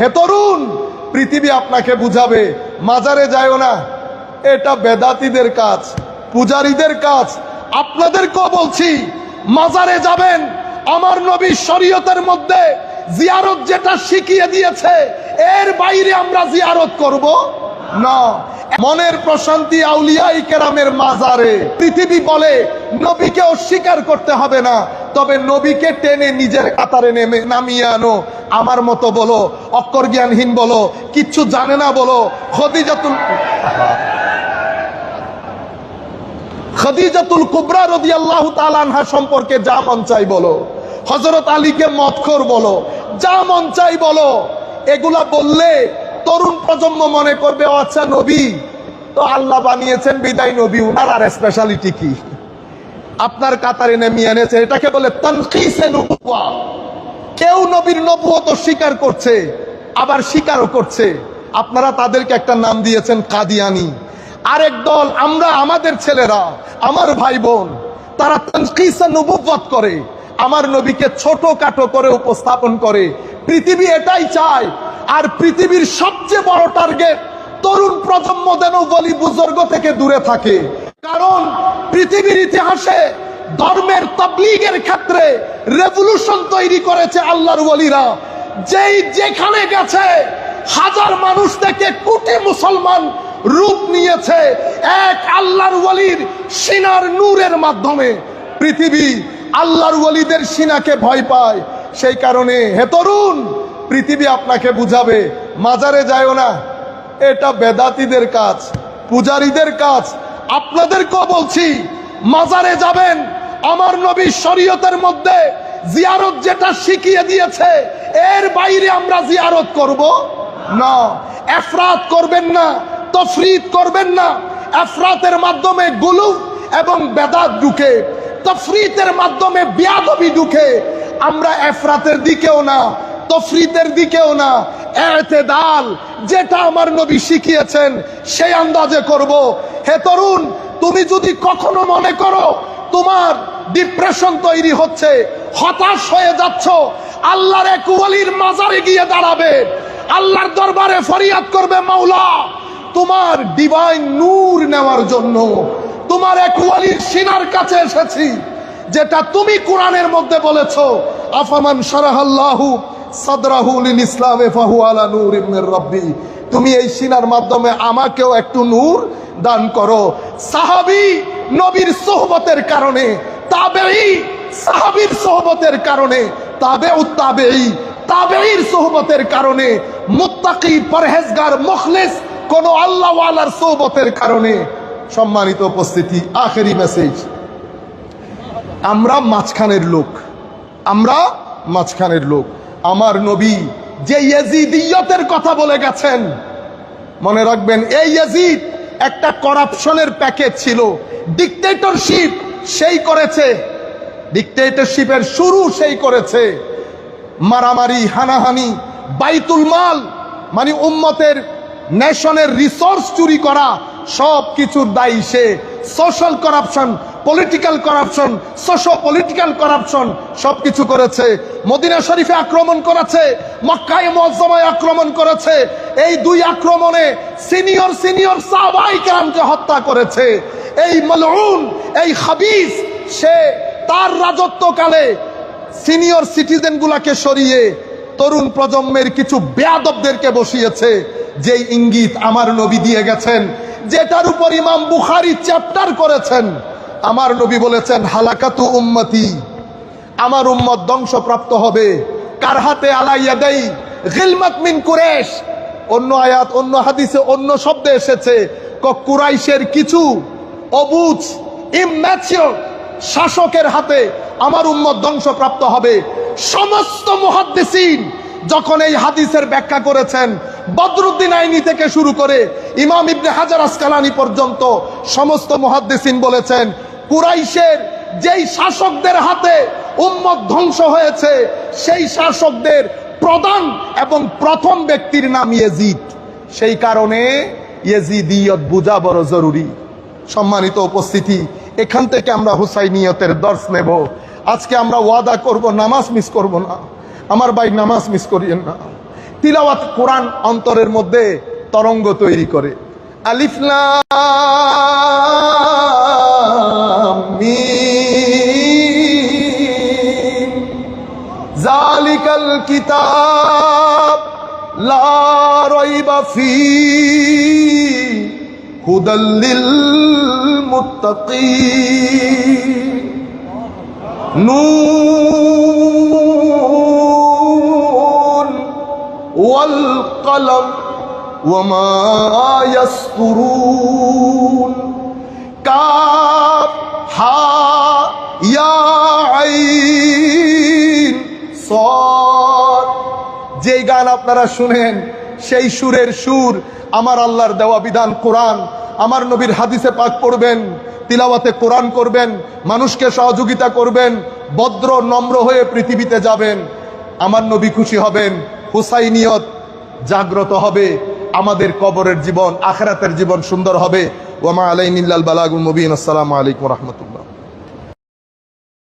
হে তরুণ, পৃথিবী আপনাকে বুঝাবে মাজারে যায়ও না, এটা বেদাতীদের কাজ, পূজারীদের কাজ। আপনাদেরকেও বলছি, মাজারে যাবেন, আমার নবীর শরীয়তের মধ্যে জিয়ারত যেটা শিখিয়ে দিয়েছে এর বাইরে আমরা জিয়ারত করব না। মনের প্রশান্তি আউলিয়ায়ে কেরামের মাজারে। পৃথিবী বলে নবীকে অস্বীকার করতে হবে না, তবে নবীকে টেনে নিজের কাতারে নামিয়ে আনো। আমার মতো বলো, অক্ষর জ্ঞানহীন বলো, কিচ্ছু জানে না বলো, খদিজাতুল কুবরা রাদিয়াল্লাহু তাআলা আনহা সম্পর্কে যা মন চাই বলো, হযরত আলীকে মদখোর বলো, যা মন চাই বলো। এগুলা বললে তরুণ প্রজন্ম মনে করবে ও আচ্ছা, নবী তো আল্লাহ বানিয়েছেন বিদায় নবী, উনার আর স্পেশালিটি কি? আপনার কাতারে নেমিয়ে এনেছে, এটাকে বলে তানকিসে নবুওয়া। কেউ নবীর নবুয়ত স্বীকার করছে, আবার স্বীকারও করছে। আপনারা তাদেরকে একটা নাম দিয়েছেন কাদিয়ানি। আরেক দল, আমরা আমাদের ছেলেরা, আমার ভাই বোন, তারা তানকিসে নবুওয়াত করে, আমার নবীকে ছোটখাটো করে উপস্থাপন করে। পৃথিবী এটাই চায়। আর পৃথিবীর সবচেয়ে বড় টার্গেট তরুণ প্রজন্ম যেন ওলি বুজুর্গ থেকে দূরে থাকে। কারণ পৃথিবীর ইতিহাসে ধর্মের তাবলীগের ক্ষেত্রে রেভলিউশন তৈরি করেছে আল্লাহর ওলিরা। যেই যেখানে গেছে হাজার মানুষ থেকে কোটি মুসলমান রূপ নিয়েছে এক আল্লাহর ওলির সিনার নূরের মাধ্যমে। পৃথিবী আল্লাহর ওলিদের সিনাকে ভয় পায়। সেই কারণে হে তরুণ, পৃথিবী আপনাকে বুঝাবে মাজারে যায়ও না, এটা বেদাতীদের কাজ, পূজারীদের কাজ। আপনাদেরকেও বলছি, মাজারে যাবেন, আমার নবীর শরীয়তের মধ্যে জিয়ারত যেটা শিখিয়ে দিয়েছে এর বাইরে আমরা জিয়ারত করব না। ইফরাত করবেন না, তাফরীত করবেন না। ইফরাতের মাধ্যমে গুলু এবং বেদাত ঢুকে, তাফরীতের মাধ্যমে বিয়াদবি ঢুকে। আমরা ইফরাতের দিকেও না, তাফরীতের দিকেও না, ইতিদাল যেটা আমার নবী শিখিয়েছেন সেই আন্দাজে করব। হে তরুণ, তুমি যদি কখনো মনে করো তোমার ডিপ্রেশন তৈরি হচ্ছে, হতাশ হয়ে যাচ্ছ, আল্লাহর এক ওলির মাজারে গিয়ে দাঁড়াবে, আল্লাহর দরবারে ফরিয়াদ করবে, মাওলা তোমার ডিভাইন নূর নেওয়ার জন্য তোমার এক ওলির সিনার কাছে এসেছি, যেটা তুমি কোরআনের মধ্যে বলেছো, আফামান শারাহাল্লাহু সাদরাহু লিল ইসলামে ফাহু আলা নূরিম মির রাব্বি। তুমি এই সিনার মাধ্যমে আমাকেও একটু নূর দান করো। সাহাবী নবীর সোহবতের কারণে, তাবেঈ সাহাবীর সোহবতের কারণে, তাবেউত তাবেঈ তাবেঈর সোহবতের কারণে, মুত্তাকি পরহেজগার মুখলিস কোন আল্লাহ ওয়ালার সোহবতের কারণে। সম্মানিত উপস্থিতি, আখেরি মেসেজ, আমরা মাঝখানের লোক, আমরা মাঝখানের লোক। আমার নবী যে ইয়াজিদিয়তের কথা বলে গেছেন, মনে রাখবেন, এই ইয়াজিদ একটা করাপশনের প্যাকেজ ছিল, ডিক্টেটরশিপ সেই করেছে, ডিক্টেটরশিপের শুরু সেই করেছে। মারামারি, হানাহানি, বাইতুল মাল মানে উম্মতের নেশনের রিসোর্স চুরি করা, সব কিছুর দায়ী সে। Social corruption, political corruption, socio political corruption সবকিছু করেছে। মদিনা শরীফে আক্রমণ করেছে, মক্কায়ে মুআজ্জামায় আক্রমণ করেছে। এই দুই আক্রমণে সিনিয়র সাহাবায়ে কেরামকে হত্যা করেছে। এই মালউন, এই খাবিস, সে তার রাজত্বকালে সিনিয়র সিটিজেন গুলাকে সরিয়ে তরুণ প্রজন্মের কিছু বেয়াদবদেরকে বসিয়েছে। যেই ইঙ্গিত আমার নবী দিয়ে গেছেন, যেটার উপর ইমাম বুখারী চ্যাপ্টার করেছেন, আমার নবী বলেছেন হালাকাতু উম্মতি, আমার উম্মত ধ্বংসপ্রাপ্ত হবে। কার হাতে? আলা ইয়াদাই গিলমাত মিন কুরাইশ। অন্য আয়াত, অন্য হাদিসে অন্য শব্দে এসেছে, কুরাইশের কিছু অবুঝ ইম্যাচিওর শাসকের হাতে আমার উম্মত ধ্বংসপ্রাপ্ত হবে। সমস্ত মুহাদ্দিসিন যখন এই হাদিসের ব্যাখ্যা করেছেন, বদরুদ্দিন আইনি থেকে শুরু করে ইমাম ইবনে হাজার আসকালানি পর্যন্ত সমস্ত মুহাদ্দিসিন বলেছেন, কুরাইশের যেই শাসকদের হাতে উম্মত ধ্বংস হয়েছে সেই শাসকদের প্রধান এবং প্রথম ব্যক্তির নাম ইয়াজিদ। সেই কারণে ইয়াজিদিয়ত বুঝা বড় জরুরি। সম্মানিত উপস্থিতি, এখান থেকে আমরা হুসাইনিয়তের দর্শ নেব। আজকে আমরা ওয়াদা করব, নামাজ মিস করব না। আমার ভাই, নামাজ মিস করিয়েন না। তিলাওয়াত কোরআন অন্তরের মধ্যে তরঙ্গ তৈরি করে। আলিফ লাম মিম যালিকাল কিতাব লা রাইবা ফীহি হুদাল লিল মুত্তাকিন। নুন ওয়াল কলম ওয়ামা ইয়াসতুরুন। কাফ হা ইয়া আইন সাদ। যেই গান আপনারা শুনেন সেই সুরের সুর আমার আল্লাহর দেওয়া বিধান কোরআন। আমার নবীর হাদিসে পাক পড়বেন, তিলাওয়াতে কোরআন করবেন, মানুষকে সহযোগিতা করবেন, ভদ্র নম্র হয়ে পৃথিবীতে যাবেন। আমার নবী খুশি হবেন, হুসাইনিয়ত জাগ্রত হবে, আমাদের কবরের জীবন আখিরাতের জীবন সুন্দর হবে। ওয়া মা আলাইনা ইল্লাল বালাগুল মুবিন। আসসালামু আলাইকুম ওয়া রাহমাতুল্লাহ।